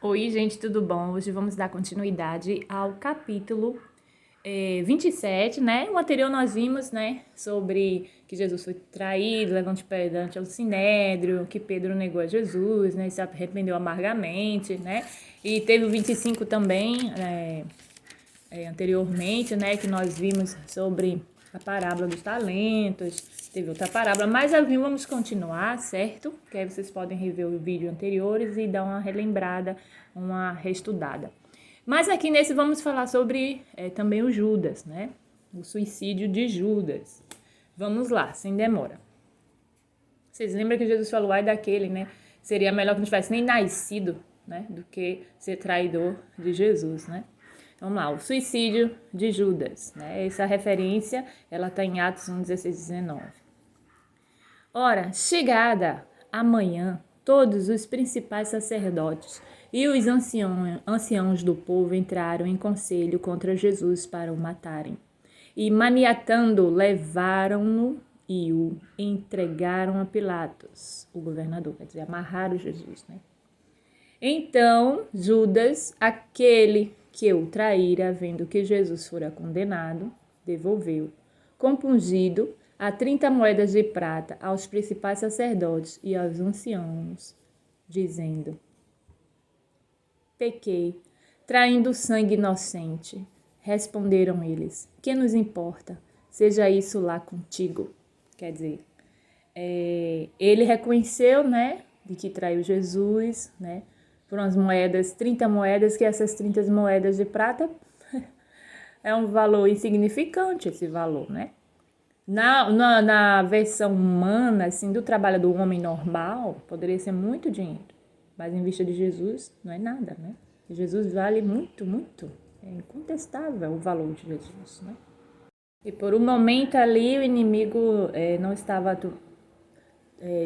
Oi, gente, tudo bom? Hoje vamos dar continuidade ao capítulo 27, né? O anterior nós vimos, né, sobre que Jesus foi traído, levando perante ao Sinédrio, que Pedro negou a Jesus, né, e se arrependeu amargamente, né? E teve o 25 também, anteriormente, né, que nós vimos sobre a parábola dos talentos, teve outra parábola, mas vamos continuar, certo? Que aí vocês podem rever o vídeo anteriores e dar uma relembrada, uma reestudada. Mas aqui nesse vamos falar sobre também o Judas, né? O suicídio de Judas. Vamos lá, sem demora. Vocês lembram que Jesus falou, ai daquele, né? Seria melhor que não tivesse nem nascido, né? Do que ser traidor de Jesus, né? Vamos lá, o suicídio de Judas, né? Essa referência, ela está em Atos 1, 16 e 19. Ora, chegada a manhã, todos os principais sacerdotes e os anciãos do povo entraram em conselho contra Jesus para o matarem. E maniatando, levaram-no e o entregaram a Pilatos, o governador, quer dizer, amarraram Jesus, né? Então, Judas, aquele que o traíra, vendo que Jesus fora condenado, devolveu, compungido, a 30 moedas de prata aos principais sacerdotes e aos anciãos, dizendo: pequei, traindo sangue inocente. Responderam eles: que nos importa? Seja isso lá contigo. Quer dizer, ele reconheceu, né, de que traiu Jesus, né? Foram as moedas, 30 moedas, que essas 30 moedas de prata é um valor insignificante, esse valor, né? Na versão humana, assim, do trabalho do homem normal, poderia ser muito dinheiro. Mas em vista de Jesus, não é nada, né? Jesus vale muito, muito. É incontestável o valor de Jesus, né? E por um momento ali o inimigo não estava...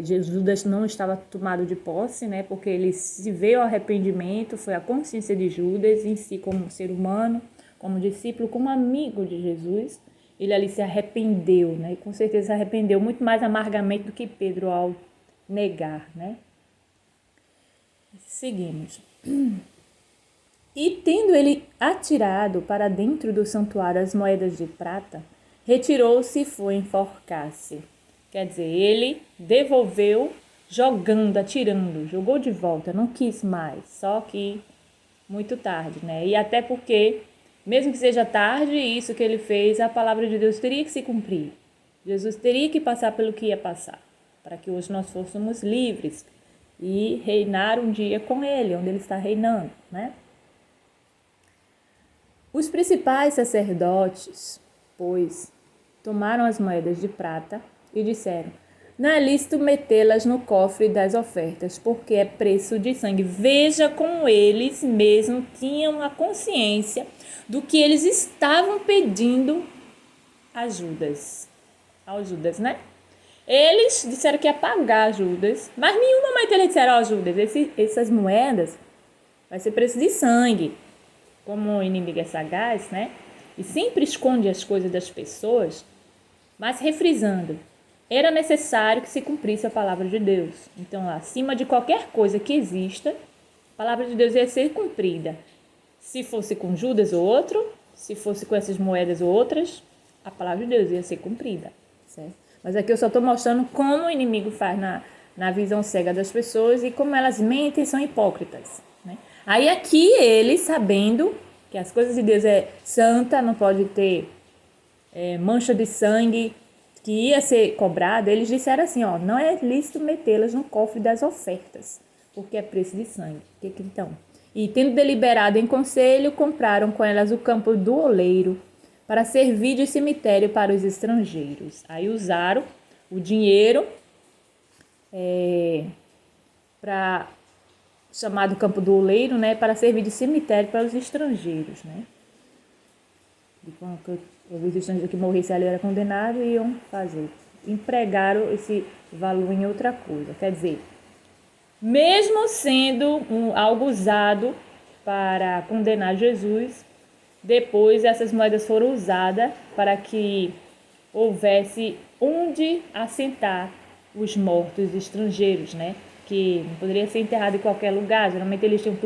Judas não estava tomado de posse, né? Porque ele se veio ao arrependimento, foi a consciência de Judas em si como ser humano, como discípulo, como amigo de Jesus. Ele ali se arrependeu, né? E com certeza se arrependeu muito mais amargamente do que Pedro ao negar, né? Seguimos. E tendo ele atirado para dentro do santuário as moedas de prata, retirou-se e foi enforcar-se. Quer dizer, ele devolveu jogando, atirando, jogou de volta, não quis mais, só que muito tarde, né? E até porque, mesmo que seja tarde, isso que ele fez, a palavra de Deus teria que se cumprir. Jesus teria que passar pelo que ia passar, para que hoje nós fôssemos livres e reinar um dia com ele, onde ele está reinando, né? Os principais sacerdotes, pois, tomaram as moedas de prata e disseram: não é lícito metê-las no cofre das ofertas, porque é preço de sangue. Veja como eles mesmos tinham a consciência do que eles estavam pedindo a Judas. Ao Judas, né? Eles disseram que ia pagar Judas, mas nenhum momento eles disseram: ó, Judas, essas moedas vai ser preço de sangue. Como o inimigo é sagaz, né? E sempre esconde as coisas das pessoas, mas refrisando, era necessário que se cumprisse a palavra de Deus. Então, acima de qualquer coisa que exista, a palavra de Deus ia ser cumprida. Se fosse com Judas ou outro, se fosse com essas moedas ou outras, a palavra de Deus ia ser cumprida, certo? Mas aqui eu só estou mostrando como o inimigo faz na visão cega das pessoas e como elas mentem e são hipócritas, né? Aí aqui eles, sabendo que as coisas de Deus é santa, não pode ter mancha de sangue, que ia ser cobrada, eles disseram assim, ó, não é lícito metê-las no cofre das ofertas, porque é preço de sangue. Que então? E tendo deliberado em conselho, compraram com elas o campo do oleiro para servir de cemitério para os estrangeiros. Aí usaram o dinheiro para chamado campo do oleiro, né, para servir de cemitério para os estrangeiros, né? Os estrangeiros que morressem ali eram condenados e iam fazer. Empregaram esse valor em outra coisa. Quer dizer, mesmo sendo algo usado para condenar Jesus, depois essas moedas foram usadas para que houvesse onde assentar os mortos estrangeiros, né? que não poderia ser enterrado em qualquer lugar. Geralmente eles tinham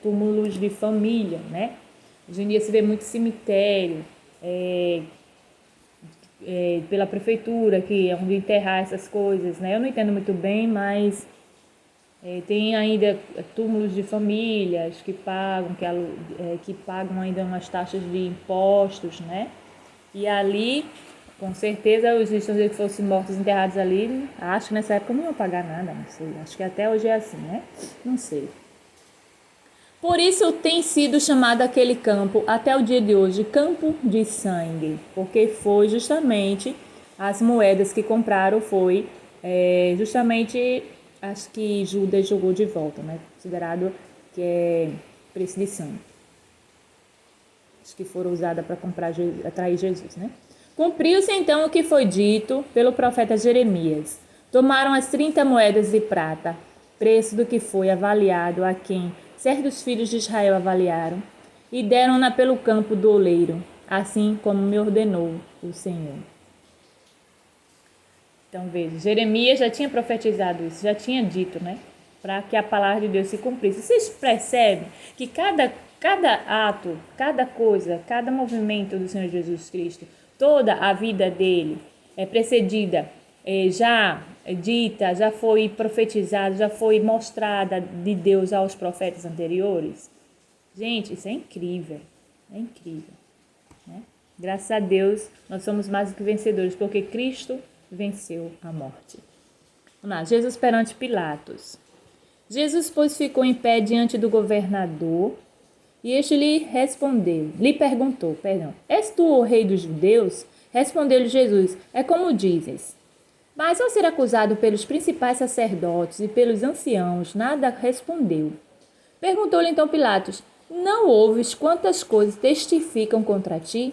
túmulos de família, né? Hoje em dia se vê muito cemitério, pela prefeitura, que é onde enterrar essas coisas, né? Eu não entendo muito bem, mas tem ainda túmulos de famílias que pagam ainda umas taxas de impostos, né? E ali, com certeza, os estrangeiros que fossem mortos enterrados ali, acho que nessa época não iam pagar nada, não sei. Acho que até hoje é assim, né? Não sei. Por isso tem sido chamado aquele campo, até o dia de hoje, campo de sangue, porque foi justamente as moedas que compraram, foi justamente as que Judas jogou de volta, né? Considerado que é preço de sangue. As que foram usadas para atrair Jesus, né? Cumpriu-se então o que foi dito pelo profeta Jeremias. Tomaram as 30 moedas de prata, preço do que foi avaliado a quem certos filhos de Israel avaliaram, e deram-na pelo campo do oleiro, assim como me ordenou o Senhor. Então veja, Jeremias já tinha profetizado isso, já tinha dito, né? Para que a palavra de Deus se cumprisse. Vocês percebem que cada ato, cada coisa, cada movimento do Senhor Jesus Cristo, toda a vida dele é precedida, já dita, já foi profetizada, já foi mostrada de Deus aos profetas anteriores? Gente, isso é incrível, né? Graças a Deus, nós somos mais do que vencedores, porque Cristo venceu a morte. Vamos lá, Jesus perante Pilatos. Jesus, pois, ficou em pé diante do governador, e este lhe perguntou, és tu o rei dos judeus? Respondeu-lhe Jesus, é como dizes. Mas ao ser acusado pelos principais sacerdotes e pelos anciãos, nada respondeu. Perguntou-lhe então Pilatos, não ouves quantas coisas testificam contra ti?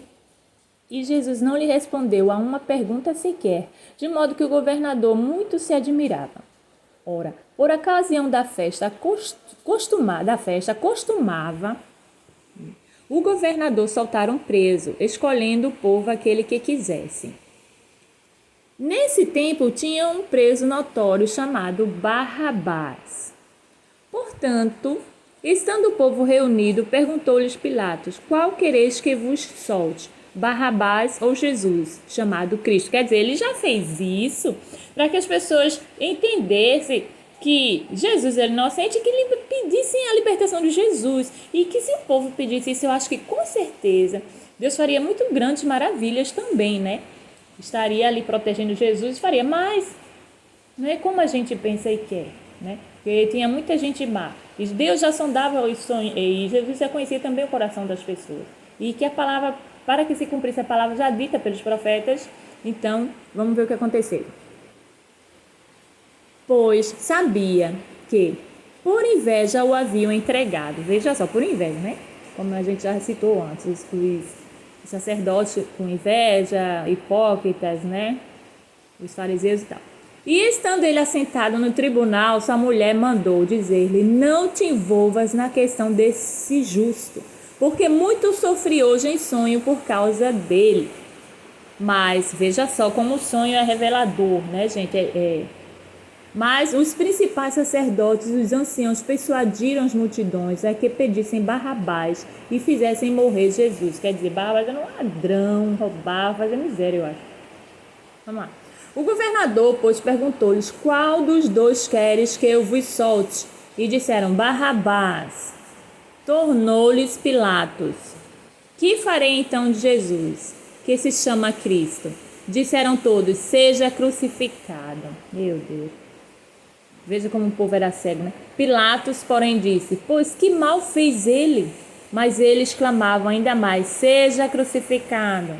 E Jesus não lhe respondeu a uma pergunta sequer, de modo que o governador muito se admirava. Ora, por ocasião da festa costumava o governador soltar um preso, escolhendo o povo aquele que quisesse. Nesse tempo tinha um preso notório chamado Barrabás. Portanto, estando o povo reunido, perguntou-lhes Pilatos, qual quereis que vos solte? Barrabás ou Jesus, chamado Cristo. Quer dizer, ele já fez isso para que as pessoas entendessem que Jesus era inocente e que pedissem a libertação de Jesus. E que se o povo pedisse isso, eu acho que com certeza Deus faria muito grandes maravilhas também, né? Estaria ali protegendo Jesus, faria, mas não é como a gente pensa e quer, né? Porque tinha muita gente má. E Deus já sondava os sonhos, e Jesus já conhecia também o coração das pessoas. E que a palavra, para que se cumprisse a palavra já dita pelos profetas, então vamos ver o que aconteceu. Pois sabia que por inveja o haviam entregado. Veja só, por inveja, né? Como a gente já citou antes, os sacerdotes com inveja, hipócritas, né? Os fariseus e tal. E estando ele assentado no tribunal, sua mulher mandou dizer-lhe, não te envolvas na questão desse justo, porque muito sofri hoje em sonho por causa dele. Mas veja só como o sonho é revelador, né, gente? Mas os principais sacerdotes e os anciãos persuadiram as multidões a que pedissem Barrabás e fizessem morrer Jesus. Quer dizer, Barrabás era um ladrão, roubava, fazia miséria, eu acho. Vamos lá. O governador, pois, perguntou-lhes, qual dos dois queres que eu vos solte? E disseram, Barrabás. Tornou-lhes Pilatos, que farei então de Jesus, que se chama Cristo? Disseram todos, seja crucificado. Meu Deus. Veja como o povo era cego, né? Pilatos, porém, disse, pois que mal fez ele? Mas eles clamavam ainda mais, seja crucificado.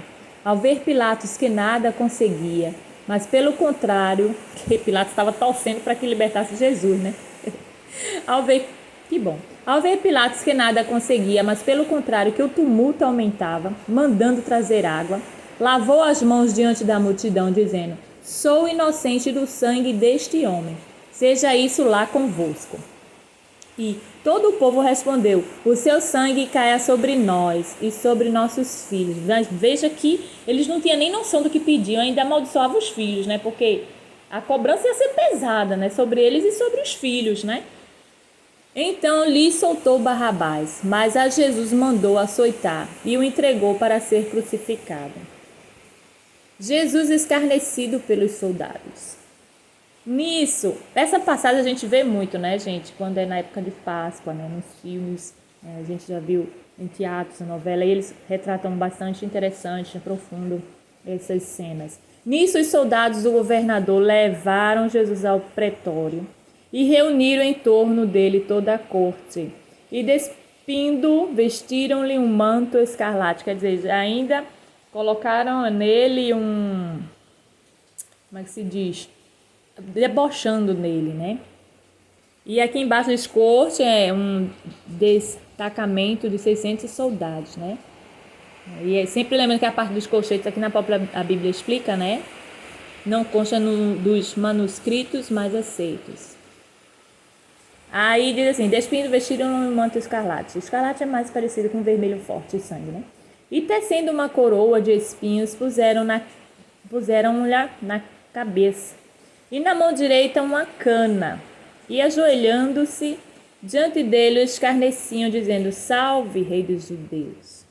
Ao ver Pilatos que nada conseguia, mas pelo contrário, que Pilatos estava torcendo para que libertasse Jesus, né? Ao ver Pilatos que nada conseguia, mas pelo contrário, que o tumulto aumentava, mandando trazer água, lavou as mãos diante da multidão, dizendo, sou inocente do sangue deste homem. Seja isso lá convosco. E todo o povo respondeu, o seu sangue caia sobre nós e sobre nossos filhos. Mas veja que eles não tinham nem noção do que pediam, ainda amaldiçoavam os filhos, né? Porque a cobrança ia ser pesada, né? Sobre eles e sobre os filhos, né? Então lhe soltou Barrabás, mas a Jesus mandou açoitar e o entregou para ser crucificado. Jesus escarnecido pelos soldados. Nisso, essa passagem a gente vê muito, né, gente? Quando é na época de Páscoa, né, nos filmes, a gente já viu em teatros, novela, e eles retratam bastante interessante, profundo essas cenas. Nisso, os soldados do governador levaram Jesus ao pretório e reuniram em torno dele toda a corte. E despindo, vestiram-lhe um manto escarlate, quer dizer, ainda colocaram nele como é que se diz? Debochando nele, né? E aqui embaixo diz corte, é um destacamento de 600 soldados, né? E é sempre lembrando que a parte dos colchetes aqui na própria a Bíblia explica, né? Não consta dos manuscritos mais aceitos. Aí diz assim, despindo, vestiram um manto escarlate. O escarlate é mais parecido com vermelho forte e sangue, né? E tecendo uma coroa de espinhos, puseram-lhe na cabeça. E na mão direita uma cana. E ajoelhando-se diante dele, o escarneciam, dizendo, salve, rei dos judeus.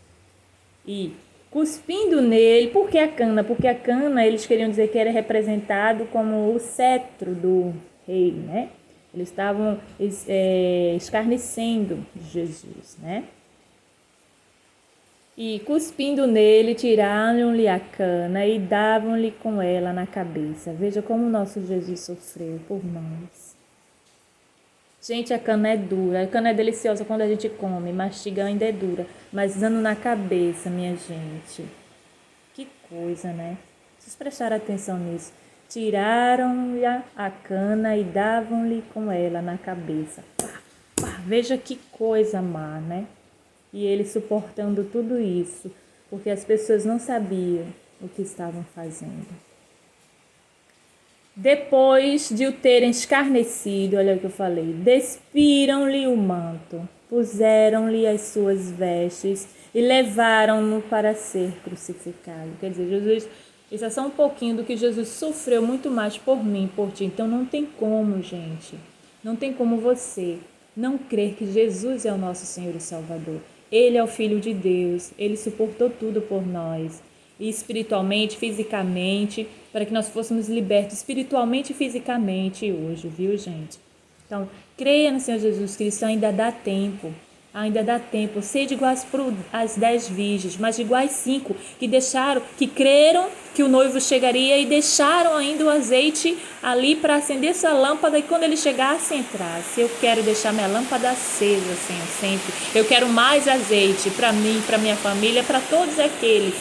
E cuspindo nele, por que a cana? Porque a cana, eles queriam dizer que era representado como o cetro do rei, né? Eles estavam escarnecendo Jesus, né? E cuspindo nele, tiraram-lhe a cana e davam-lhe com ela na cabeça. Veja como o nosso Jesus sofreu por nós. Gente, a cana é dura, a cana é deliciosa quando a gente come, mastiga ainda é dura, mas dando na cabeça, minha gente. Que coisa, né? Vocês prestaram atenção nisso. Tiraram-lhe a cana e davam-lhe com ela na cabeça. Pá, pá, veja que coisa má, né? E ele suportando tudo isso, porque as pessoas não sabiam o que estavam fazendo. Depois de o terem escarnecido, olha o que eu falei, despiram-lhe o manto, puseram-lhe as suas vestes e levaram-no para ser crucificado. Quer dizer, Jesus, isso é só um pouquinho do que Jesus sofreu muito mais por mim, por ti. Então não tem como, gente, não tem como você não crer que Jesus é o nosso Senhor e Salvador. Ele é o Filho de Deus, ele suportou tudo por nós, e espiritualmente, fisicamente, para que nós fôssemos libertos espiritualmente e fisicamente hoje, viu, gente? Então, creia no Senhor Jesus Cristo, ainda dá tempo. Ainda dá tempo. Sede iguais às 10 virgens, mas iguais 5 que creram que o noivo chegaria e deixaram ainda o azeite ali para acender sua lâmpada, e quando ele chegasse, entrasse. Eu quero deixar minha lâmpada acesa, Senhor, sempre. Eu quero mais azeite para mim, para minha família, para todos aqueles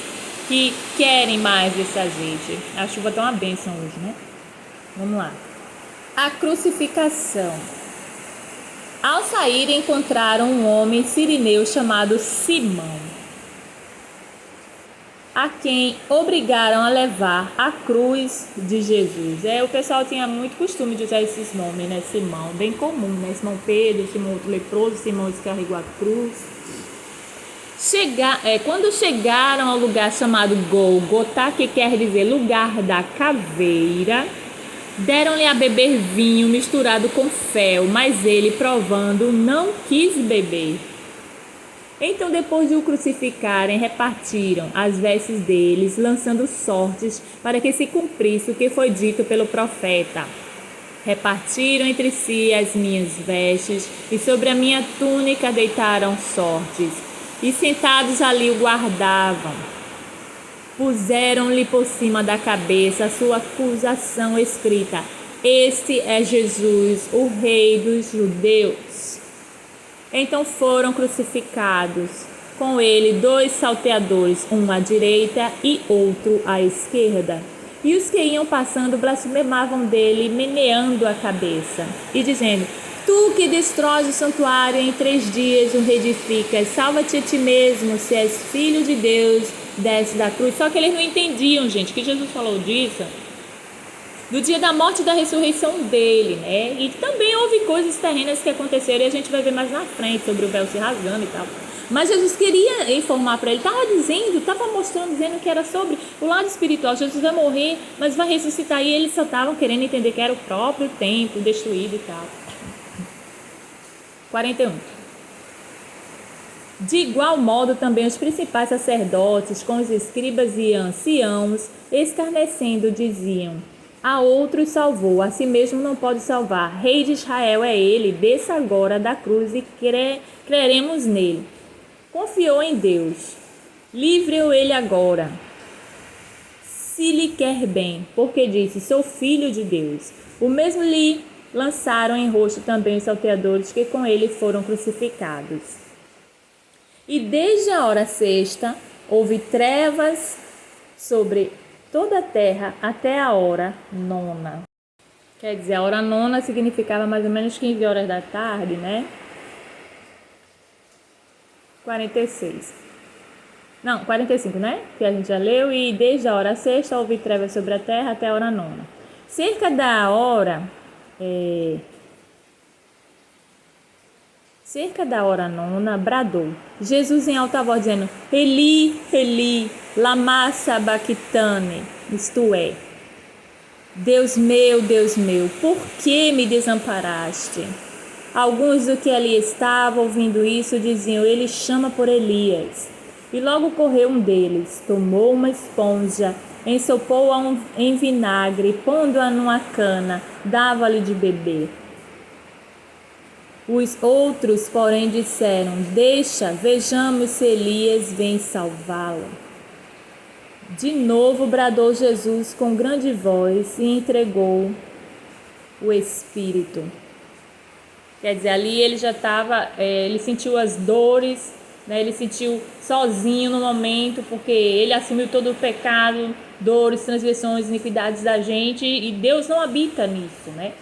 que querem mais desse azeite. A chuva tá uma bênção hoje, né? Vamos lá. A crucificação. Ao sair, encontraram um homem sirineu chamado Simão, a quem obrigaram a levar a cruz de Jesus. O pessoal tinha muito costume de usar esses nomes, né? Simão, bem comum, né? Simão Pedro, Simão outro leproso, Simão que carregou a cruz. Quando chegaram ao lugar chamado Gólgota, que quer dizer lugar da caveira, deram-lhe a beber vinho misturado com fel, mas ele, provando, não quis beber. Então, depois de o crucificarem, repartiram as vestes deles, lançando sortes para que se cumprisse o que foi dito pelo profeta. Repartiram entre si as minhas vestes, e sobre a minha túnica deitaram sortes, e sentados ali o guardavam. Puseram-lhe por cima da cabeça a sua acusação escrita: Este é Jesus, o Rei dos Judeus. Então foram crucificados com ele 2 salteadores, um à direita e outro à esquerda. E os que iam passando blasfemavam dele, meneando a cabeça e dizendo: Tu que destróis o santuário em 3 dias o reedificas, salva-te a ti mesmo, se és filho de Deus, desce da cruz. Só que eles não entendiam, gente, que Jesus falou disso do dia da morte e da ressurreição dele, né? E também houve coisas terrenas que aconteceram e a gente vai ver mais na frente sobre o véu se rasgando e tal. Mas Jesus queria informar para ele, estava mostrando, dizendo que era sobre o lado espiritual. Jesus vai morrer, mas vai ressuscitar. E eles só estavam querendo entender que era o próprio templo destruído e tal. 41. De igual modo, também os principais sacerdotes, com os escribas e anciãos, escarnecendo, diziam: a outros salvou, a si mesmo não pode salvar. Rei de Israel é ele, desça agora da cruz e creremos nele. Confiou em Deus. Livre-o ele agora, se lhe quer bem, porque disse: sou filho de Deus. O mesmo lhe lançaram em rosto também os salteadores que com ele foram crucificados. E desde a hora sexta houve trevas sobre toda a terra até a hora nona. Quer dizer, a hora nona significava mais ou menos 15 horas da tarde, né? 46. Não, 45, né? Que a gente já leu. E desde a hora sexta houve trevas sobre a terra até a hora nona. Cerca da hora nona, bradou Jesus em alta voz, dizendo: Eli, Eli, lama sabachthani, isto é, Deus meu, por que me desamparaste? Alguns do que ali estavam ouvindo isso diziam: ele chama por Elias. E logo correu um deles, tomou uma esponja, ensopou-a em vinagre, pondo-a numa cana, dava-lhe de beber. Os outros, porém, disseram: deixa, vejamos se Elias vem salvá-lo. De novo bradou Jesus com grande voz e entregou o Espírito. Quer dizer, ali ele já estava, ele sentiu as dores, né? Ele sentiu sozinho no momento, porque ele assumiu todo o pecado, dores, transgressões, iniquidades da gente, e Deus não habita nisso, né?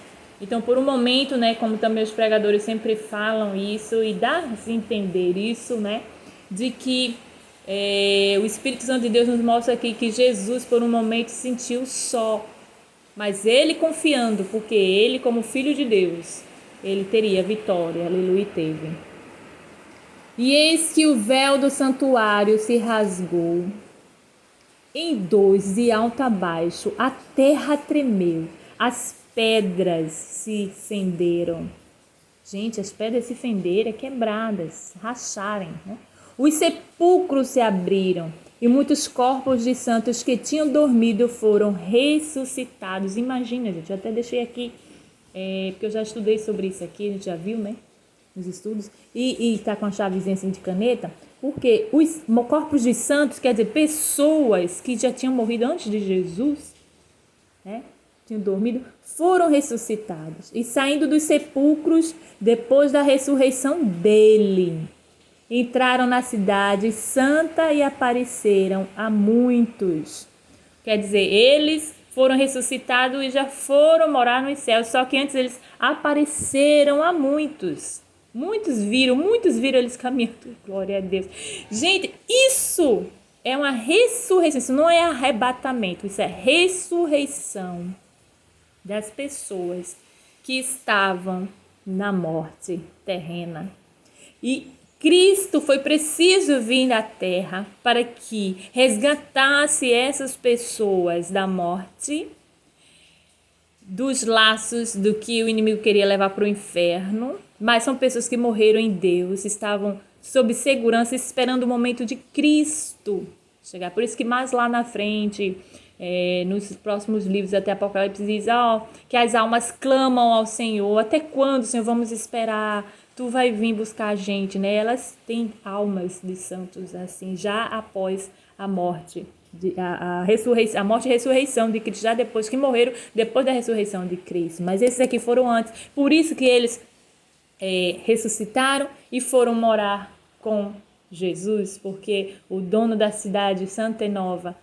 Então, por um momento, né, como também os pregadores sempre falam isso, e dá-se entender isso, né, de que o Espírito Santo de Deus nos mostra aqui que Jesus, por um momento, se sentiu só, mas ele confiando, porque ele, como filho de Deus, ele teria vitória, aleluia, teve. E eis que o véu do santuário se rasgou em dois, de alto a baixo, a terra tremeu, as pedras se fenderam. Gente, as pedras se fenderam, quebradas, racharem, né? Os sepulcros se abriram e muitos corpos de santos que tinham dormido foram ressuscitados. Imagina, gente, eu até deixei aqui, porque eu já estudei sobre isso aqui, a gente já viu, né, nos estudos, e tá com a chavezinha assim de caneta, porque os corpos de santos, quer dizer, pessoas que já tinham morrido antes de Jesus, né, tinham dormido, foram ressuscitados e saindo dos sepulcros depois da ressurreição dele, entraram na cidade santa e apareceram a muitos. Quer dizer, eles foram ressuscitados e já foram morar nos céus, só que antes eles apareceram a muitos. Muitos viram eles caminhando. Glória a Deus. Gente, isso é uma ressurreição, isso não é arrebatamento, isso é ressurreição das pessoas que estavam na morte terrena. E Cristo foi preciso vir à terra para que resgatasse essas pessoas da morte, dos laços do que o inimigo queria levar para o inferno, mas são pessoas que morreram em Deus, estavam sob segurança, esperando o momento de Cristo chegar. Por isso que mais lá na frente, nos próximos livros até Apocalipse, diz que as almas clamam ao Senhor: até quando, Senhor, vamos esperar? Tu vai vir buscar a gente, né? Elas têm almas de santos, assim, já após a morte, a morte e ressurreição de Cristo, já depois que morreram, depois da ressurreição de Cristo. Mas esses aqui foram antes. Por isso que eles ressuscitaram e foram morar com Jesus, porque o dono da cidade Santa e Nova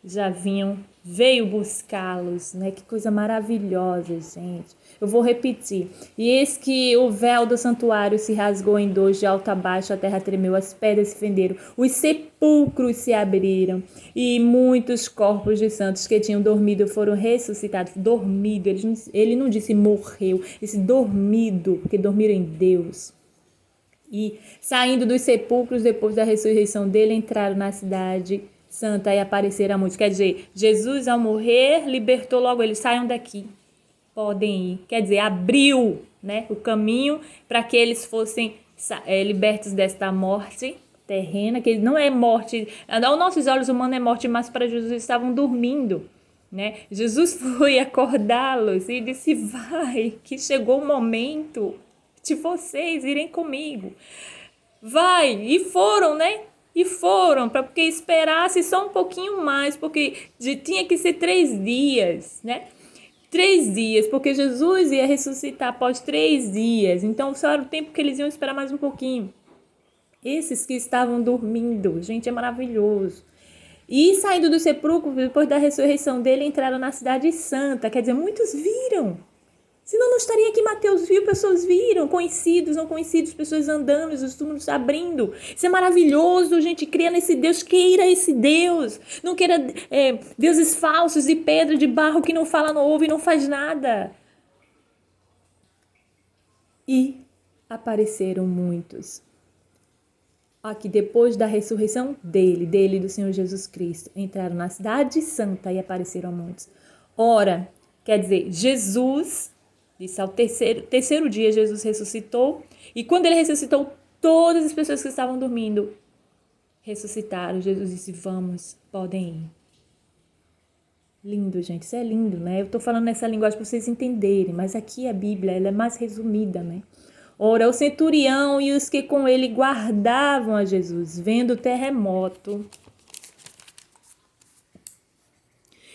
já vinham veio buscá-los, né? Que coisa maravilhosa, gente. Eu vou repetir. E eis que o véu do santuário se rasgou em dois, de alto a baixo, a terra tremeu, as pedras se fenderam, os sepulcros se abriram, e muitos corpos de santos que tinham dormido foram ressuscitados. Dormido, ele não disse morreu, disse dormido, porque dormiram em Deus. E saindo dos sepulcros, depois da ressurreição dele, entraram na cidade santa e apareceram a muitos. Quer dizer, Jesus, ao morrer, libertou logo eles. Saiam daqui, podem ir. Quer dizer, abriu, né, o caminho para que eles fossem libertos desta morte terrena, que não é morte, aos nossos olhos humanos é morte, mas para Jesus estavam dormindo, né? Jesus foi acordá-los e disse: vai, que chegou o momento de vocês irem comigo. Vai, e foram, né? E foram, porque esperasse só um pouquinho mais, porque tinha que ser 3 dias, né? 3 dias, porque Jesus ia ressuscitar após 3 dias. Então, só era o tempo que eles iam esperar mais um pouquinho. Esses que estavam dormindo, gente, é maravilhoso. E saindo do sepulcro, depois da ressurreição dele, entraram na cidade santa. Quer dizer, muitos viram. Senão não estaria aqui. Mateus viu, pessoas viram, conhecidos, não conhecidos, pessoas andando, os túmulos abrindo. Isso é maravilhoso, gente. Cria nesse Deus, queira esse Deus. Não queira deuses falsos de pedra, de barro, que não fala, não ouve e não faz nada. E apareceram muitos. Aqui, depois da ressurreição dele, do Senhor Jesus Cristo, entraram na cidade santa e apareceram muitos. Ora, quer dizer, Jesus... Disse ao terceiro dia Jesus ressuscitou, e quando ele ressuscitou, todas as pessoas que estavam dormindo ressuscitaram. Jesus disse: vamos, podem ir. Lindo, gente, isso é lindo, né? Eu estou falando nessa linguagem para vocês entenderem, mas aqui a Bíblia ela é mais resumida, né? Ora, o centurião e os que com ele guardavam a Jesus, vendo o terremoto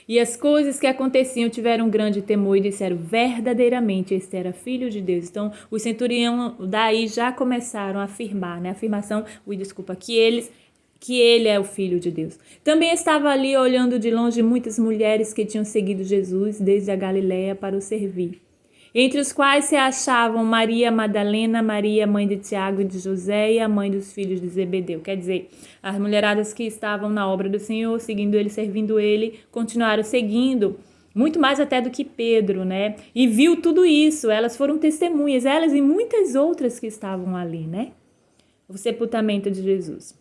e as coisas que aconteciam, tiveram um grande temor e disseram: verdadeiramente este era filho de Deus. Então, os centurião daí já começaram a afirmar, né? Que ele é o filho de Deus. Também estava ali olhando de longe muitas mulheres que tinham seguido Jesus desde a Galiléia para o servir, entre os quais se achavam Maria Madalena, Maria, mãe de Tiago e de José, e a mãe dos filhos de Zebedeu. Quer dizer, as mulheradas que estavam na obra do Senhor, seguindo ele, servindo ele, continuaram seguindo, muito mais até do que Pedro, né? E viu tudo isso, elas foram testemunhas, elas e muitas outras que estavam ali, né? O sepultamento de Jesus.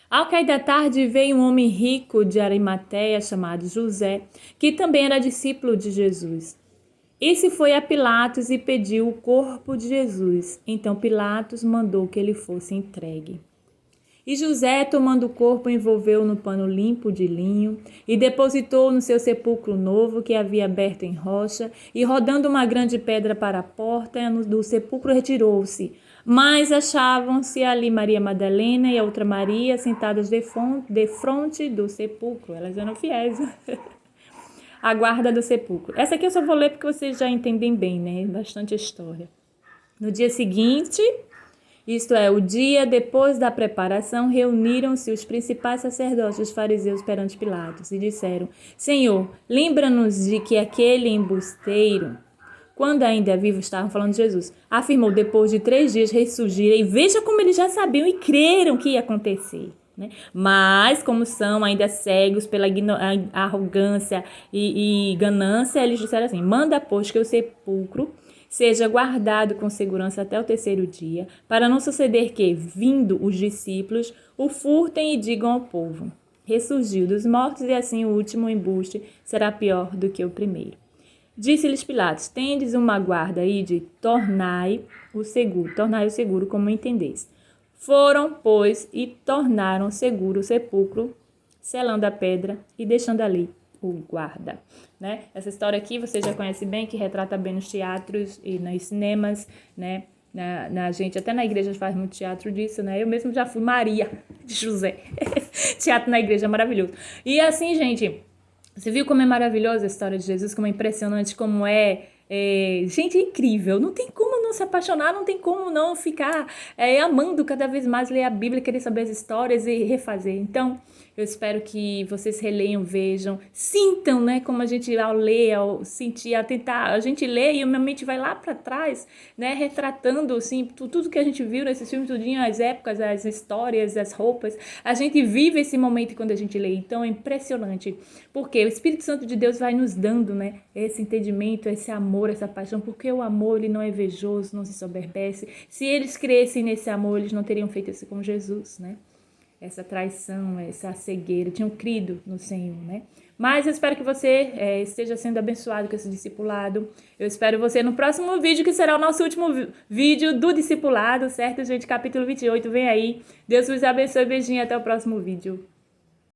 Ao cair da tarde, veio um homem rico de Arimateia, chamado José, que também era discípulo de Jesus. Esse foi a Pilatos e pediu o corpo de Jesus. Então Pilatos mandou que ele fosse entregue. E José, tomando o corpo, envolveu-o no pano limpo de linho e depositou-o no seu sepulcro novo, que havia aberto em rocha, e rodando uma grande pedra para a porta do sepulcro, retirou-se. Mas achavam-se ali Maria Madalena e a outra Maria, sentadas defronte do sepulcro. Elas eram fiéis. A guarda do sepulcro. Essa aqui eu só vou ler porque vocês já entendem bem, né? Bastante história. No dia seguinte, isto é, o dia depois da preparação, reuniram-se os principais sacerdotes e os fariseus perante Pilatos e disseram: Senhor, lembra-nos de que aquele embusteiro, quando ainda vivo, estavam falando de Jesus, afirmou depois de 3 dias ressurgir, e veja como eles já sabiam e creram que ia acontecer. Mas, como são ainda cegos pela arrogância e ganância, eles disseram assim: manda, pois, que o sepulcro seja guardado com segurança até o 3º dia, para não suceder que, vindo os discípulos, o furtem e digam ao povo: ressurgiu dos mortos, e assim o último embuste será pior do que o primeiro. Disse-lhes Pilatos: tendes uma guarda aí de tornai o seguro, como entendeis. Foram, pois, e tornaram seguro o sepulcro, selando a pedra e deixando ali o guarda. Né? Essa história aqui você já conhece bem, que retrata bem nos teatros e nos cinemas, né? Gente, até na igreja faz muito teatro disso, né? Eu mesmo já fui Maria de José. Teatro na igreja é maravilhoso. E assim, gente, você viu como é maravilhosa a história de Jesus, como é impressionante, como gente, é incrível. Não tem como não não se apaixonar, não tem como não ficar amando cada vez mais ler a Bíblia, querer saber as histórias e refazer. Então, eu espero que vocês releiam, vejam, sintam, né, como a gente ao ler, ao sentir, a tentar, a gente lê e a minha mente vai lá para trás, né, retratando, assim, tudo que a gente viu nesse filme, tudinho, as épocas, as histórias, as roupas, a gente vive esse momento quando a gente lê, então é impressionante, porque o Espírito Santo de Deus vai nos dando, né, esse entendimento, esse amor, essa paixão, porque o amor, ele não é invejoso, não se soberbece, se eles crescem nesse amor, eles não teriam feito isso com Jesus, né, essa traição, essa cegueira, tinham crido no Senhor, né? Mas eu espero que você esteja sendo abençoado com esse discipulado. Eu espero você no próximo vídeo, que será o nosso último vídeo do discipulado, certo, gente? Capítulo 28, vem aí. Deus vos abençoe, beijinho, até o próximo vídeo.